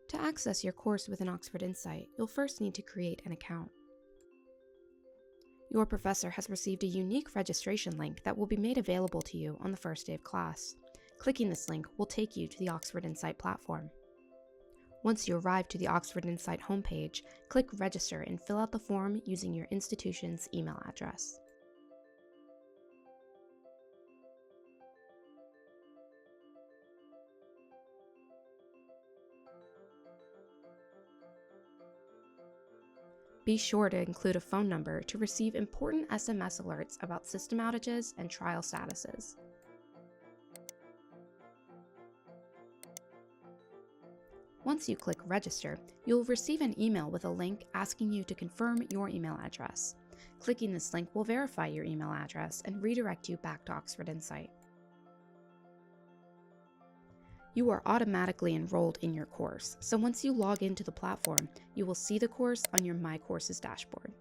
To access your course within Oxford Insight, you'll first need to create an account. Your professor has received a unique registration link that will be made available to you on the first day of class. Clicking this link will take you to the Oxford Insight platform. Once you arrive to the Oxford Insight homepage, click Register and fill out the form using your institution's email address. Be sure to include a phone number to receive important SMS alerts about system outages and trial statuses. Once you click Register, you'll receive an email with a link asking you to confirm your email address. Clicking this link will verify your email address and redirect you back to Oxford Insight. You are automatically enrolled in your course, so once you log into the platform, you will see the course on your My Courses dashboard.